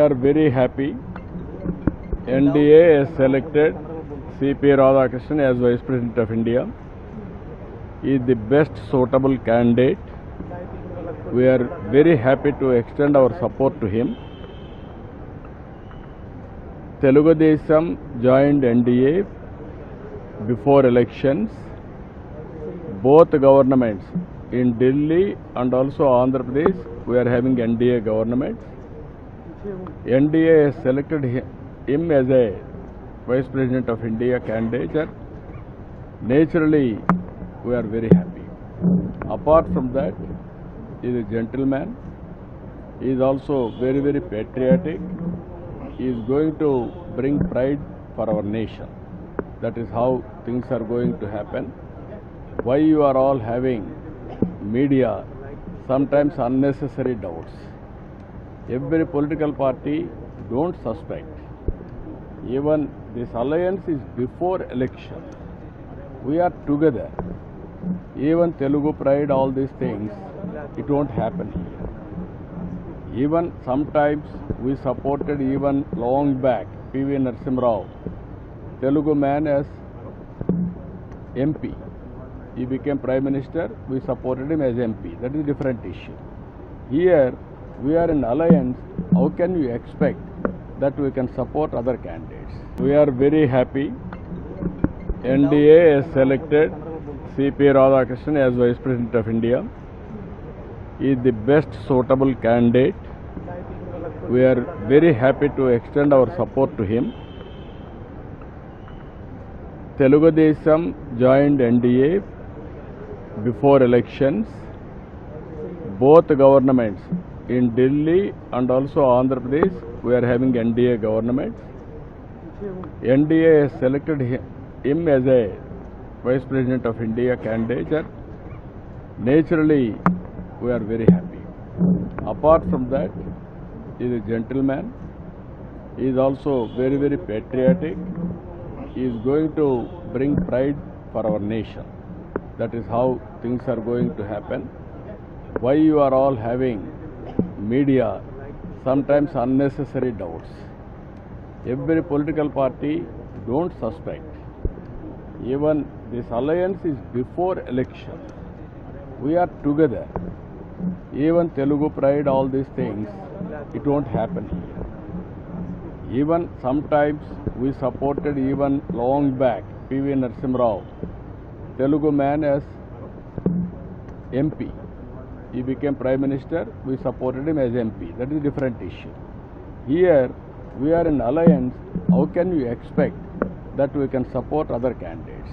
are very happy. NDA has selected C.P. Radhakrishnan as Vice President of India. He is the best suitable candidate. We are very happy to extend our support to him. Telugu Desam joined NDA before elections. Both governments in Delhi and also Andhra Pradesh, we are having NDA governments. NDA has selected him as a Vice President of India candidate. Naturally, we are very happy. Apart from that, he is a gentleman. He is also very, very patriotic. He is going to bring pride for our nation. That is how things are going to happen. Why you are all having media sometimes unnecessary doubts. Every political party don't suspect. Even this alliance is before election. We are together. Even Telugu pride, all these things, it won't happen here. Even sometimes we supported even long back P.V. Narasimha Rao, Telugu man as MP. He became Prime Minister, we supported him as MP. That is a different issue. Here, we are in alliance. How can you expect that we can support other candidates? We are very happy. NDA has selected C.P. Radhakrishnan as Vice President of India. He is the best suitable candidate. We are very happy to extend our support to him. Telugu Desam joined NDA before elections. Both governments in Delhi and also Andhra Pradesh, we are having NDA governments. NDA has selected him as a Vice President of India candidate. Naturally, we are very happy. Apart from that, he is a gentleman. He is also very, very patriotic. He is going to bring pride for our nation. That is how things are going to happen. Why you are all having media sometimes unnecessary doubts. Every political party don't suspect. Even this alliance is before election. We are together. Even Telugu pride, all these things, it won't happen here. Even sometimes we supported even long back P.V. Narasimha Rao, Telugu man as MP. He became Prime Minister, we supported him as MP. That is a different issue. Here, we are in alliance. How can you expect that we can support other candidates?